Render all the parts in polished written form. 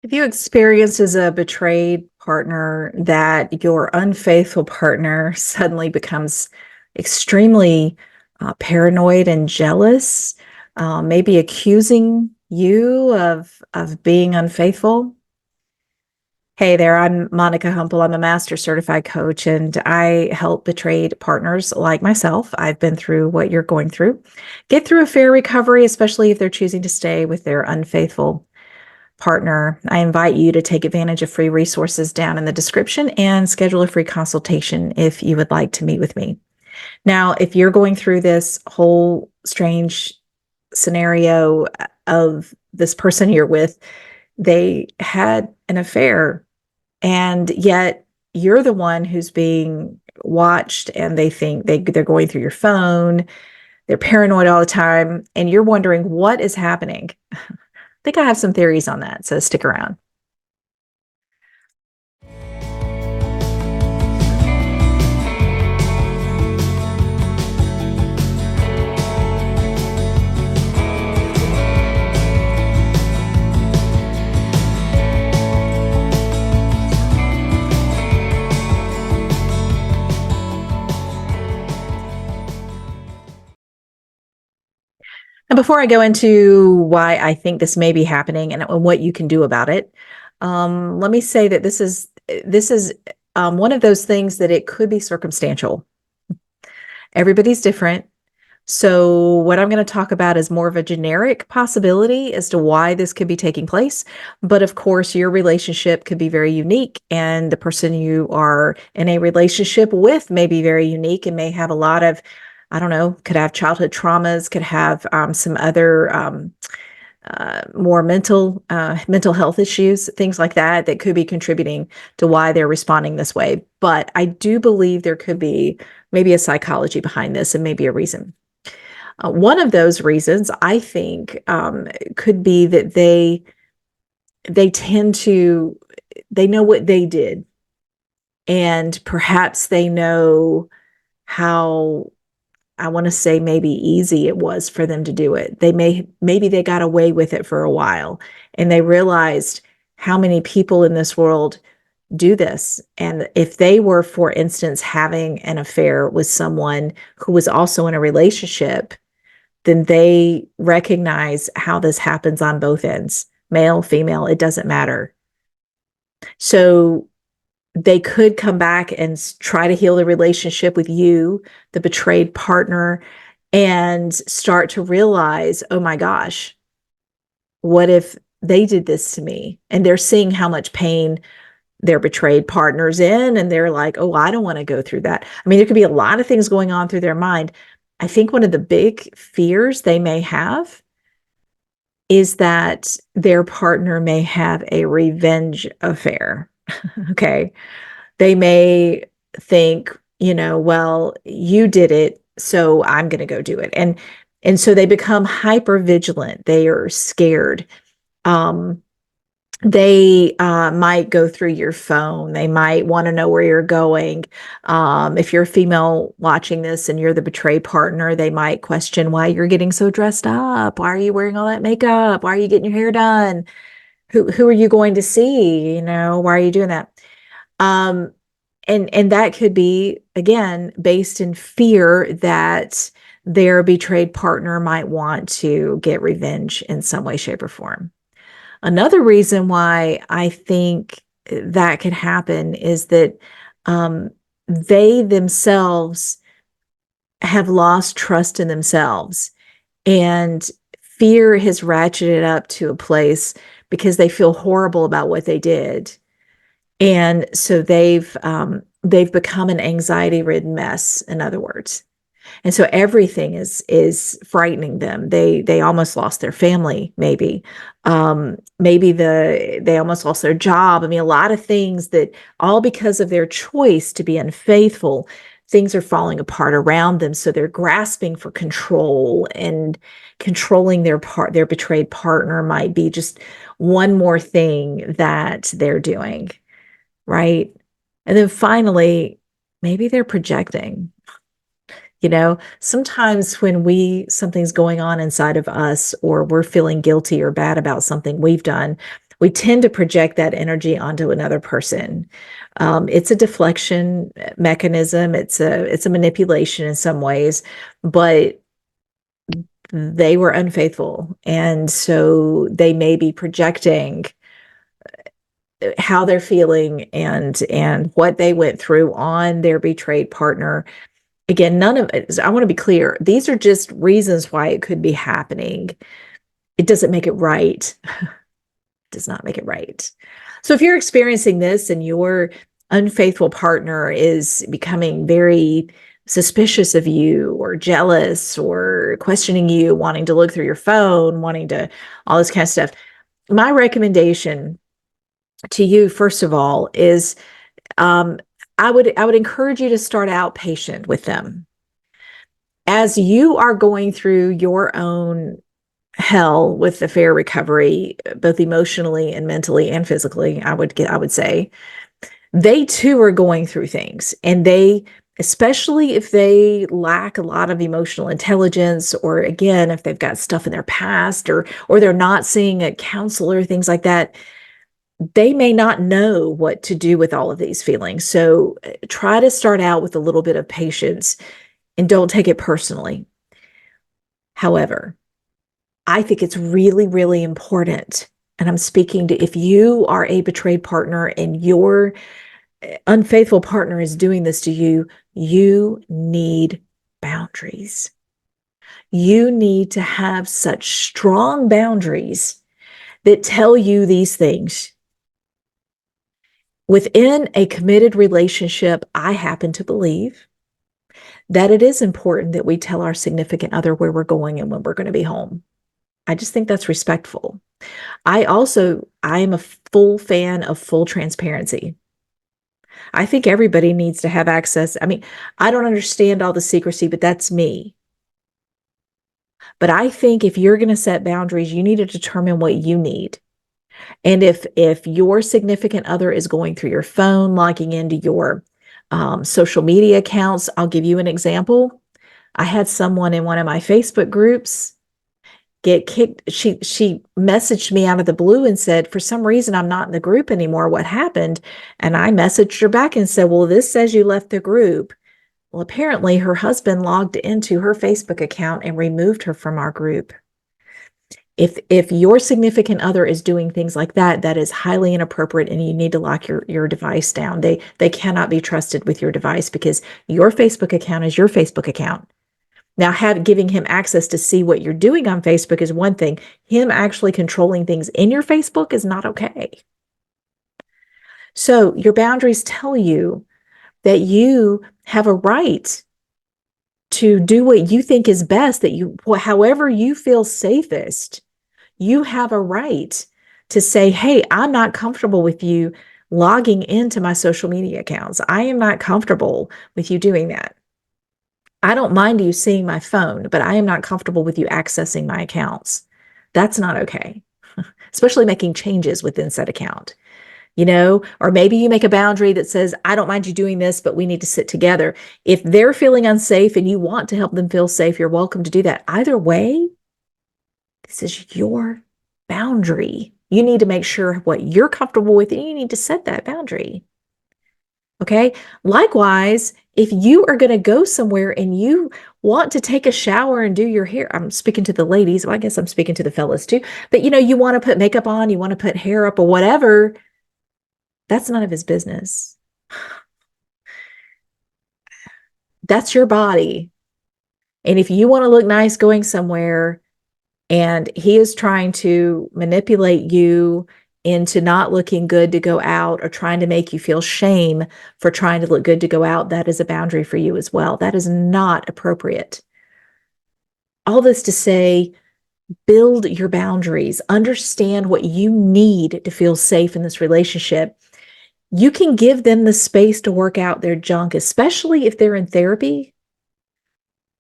Have you experienced as a betrayed partner that your unfaithful partner suddenly becomes extremely paranoid and jealous, maybe accusing you of being unfaithful? Hey there, I'm Monica Humple. I'm a master certified coach, and I help betrayed partners like myself. I've been through what you're going through, get through a fair recovery, especially if they're choosing to stay with their unfaithful partner. I invite you to take advantage of free resources down in the description and schedule a free consultation if you would like to meet with me. Now, if you're going through this whole strange scenario of this person you're with, they had an affair, and yet you're the one who's being watched, and they think they're going through your phone, they're paranoid all the time, and you're wondering what is happening. I think I have some theories on that, so stick around. And before I go into why I think this may be happening and what you can do about it, let me say that this is one of those things that it could be circumstantial. Everybody's different. So what I'm going to talk about is more of a generic possibility as to why this could be taking place. But of course, your relationship could be very unique, and the person you are in a relationship with may be very unique and may have a lot of, I don't know, could have childhood traumas, could have some other more mental health issues, things like that, that could be contributing to why they're responding this way. But I do believe there could be maybe a psychology behind this and maybe a reason. One of those reasons I think could be that they tend to they know what they did, and perhaps they know how, I want to say, maybe easy it was for them to do it. Maybe they got away with it for a while, and they realized how many people in this world do this. And if they were, for instance, having an affair with someone who was also in a relationship, then they recognize how this happens on both ends, male, female, it doesn't matter. So they could come back and try to heal the relationship with you, the betrayed partner, and start to realize, oh my gosh, what if they did this to me? And they're seeing how much pain their betrayed partner's in, and they're like, oh, I don't want to go through that. I mean, there could be a lot of things going on through their mind. I think one of the big fears they may have is that their partner may have a revenge affair. Okay. They may think, well, you did it, so I'm going to go do it. And so they become hyper vigilant. They are scared. Um, they might go through your phone. They might want to know where you're going. If you're a female watching this and you're the betrayed partner, they might question why you're getting so dressed up. Why are you wearing all that makeup? Why are you getting your hair done? Who are you going to see? Why are you doing that? Um, and that could be, again, based in fear that their betrayed partner might want to get revenge in some way, shape, or form. Another reason why I think that could happen is that they themselves have lost trust in themselves, and fear has ratcheted up to a place because they feel horrible about what they did. And so they've become an anxiety-ridden mess, in other words. And so everything is frightening them. They almost lost their family, maybe. Maybe they almost lost their job. I mean, a lot of things, that all because of their choice to be unfaithful, things are falling apart around them. So they're grasping for control, and controlling their betrayed partner might be just one more thing that they're doing, right? And then finally, maybe they're projecting. Sometimes when something's going on inside of us, or we're feeling guilty or bad about something we've done, We tend to project that energy onto another person. It's a deflection mechanism. It's a manipulation in some ways, but they were unfaithful, and so they may be projecting how they're feeling and what they went through on their betrayed partner. Again, none of it, I want to be clear, these are just reasons why it could be happening. It doesn't make it right. Does not make it right. So if you're experiencing this and your unfaithful partner is becoming very suspicious of you or jealous or questioning you, wanting to look through your phone, wanting to all this kind of stuff, my recommendation to you, first of all, is I would encourage you to start out patient with them. As you are going through your own hell with affair recovery, both emotionally and mentally and physically, I would say, they too are going through things. And they, especially if they lack a lot of emotional intelligence, or again, if they've got stuff in their past, or they're not seeing a counselor, things like that, they may not know what to do with all of these feelings. So try to start out with a little bit of patience and don't take it personally. However, I think it's really, really important. And I'm speaking to, if you are a betrayed partner and your unfaithful partner is doing this to you, you need boundaries. You need to have such strong boundaries that tell you these things. Within a committed relationship, I happen to believe that it is important that we tell our significant other where we're going and when we're going to be home. I just think that's respectful. I am a full fan of full transparency. I think everybody needs to have access. I mean, I don't understand all the secrecy, but that's me. But I think if you're going to set boundaries, you need to determine what you need. And if your significant other is going through your phone, logging into your social media accounts, I'll give you an example. I had someone in one of my Facebook groups get kicked. She messaged me out of the blue and said, for some reason, I'm not in the group anymore. What happened? And I messaged her back and said, well, this says you left the group. Well, apparently her husband logged into her Facebook account and removed her from our group. If your significant other is doing things like that, that is highly inappropriate, and you need to lock your device down. They cannot be trusted with your device, because your Facebook account is your Facebook account. Now, giving him access to see what you're doing on Facebook is one thing. Him actually controlling things in your Facebook is not okay. So your boundaries tell you that you have a right to do what you think is best, however you feel safest. You have a right to say, hey, I'm not comfortable with you logging into my social media accounts. I am not comfortable with you doing that. I don't mind you seeing my phone, but I am not comfortable with you accessing my accounts. That's not okay, especially making changes within said account. Or maybe you make a boundary that says, I don't mind you doing this, but we need to sit together. If they're feeling unsafe and you want to help them feel safe, you're welcome to do that. Either way, this is your boundary. You need to make sure what you're comfortable with, and you need to set that boundary. Okay. Likewise, if you are going to go somewhere and you want to take a shower and do your hair, I'm speaking to the ladies. Well, I guess I'm speaking to the fellas too, but you want to put makeup on, you want to put hair up or whatever, that's none of his business. That's your body. And if you want to look nice going somewhere and he is trying to manipulate you into not looking good to go out, or trying to make you feel shame for trying to look good to go out, that is a boundary for you as well. That is not appropriate. All this to say, build your boundaries, understand what you need to feel safe in this relationship. You can give them the space to work out their junk, especially if they're in therapy.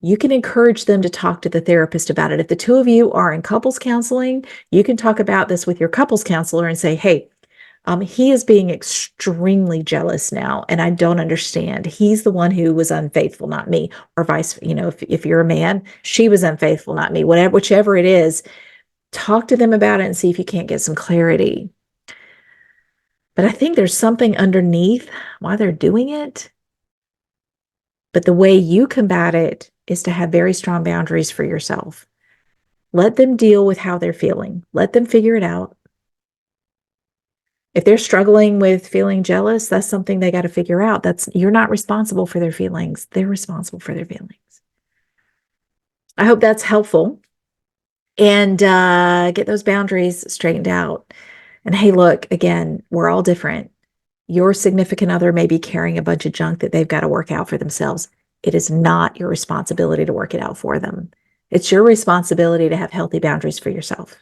You can encourage them to talk to the therapist about it. If the two of you are in couples counseling, you can talk about this with your couples counselor and say, hey, he is being extremely jealous now, and I don't understand. He's the one who was unfaithful, not me, or vice, if you're a man, she was unfaithful, not me, whichever it is. Talk to them about it and see if you can't get some clarity. But I think there's something underneath why they're doing it. But the way you combat it is to have very strong boundaries for yourself. Let them deal with how they're feeling. Let them figure it out. If they're struggling with feeling jealous, that's something they got to figure out. You're not responsible for their feelings. They're responsible for their feelings. I hope that's helpful. And get those boundaries straightened out. And hey, look, again, we're all different. Your significant other may be carrying a bunch of junk that they've got to work out for themselves. It is not your responsibility to work it out for them. It's your responsibility to have healthy boundaries for yourself.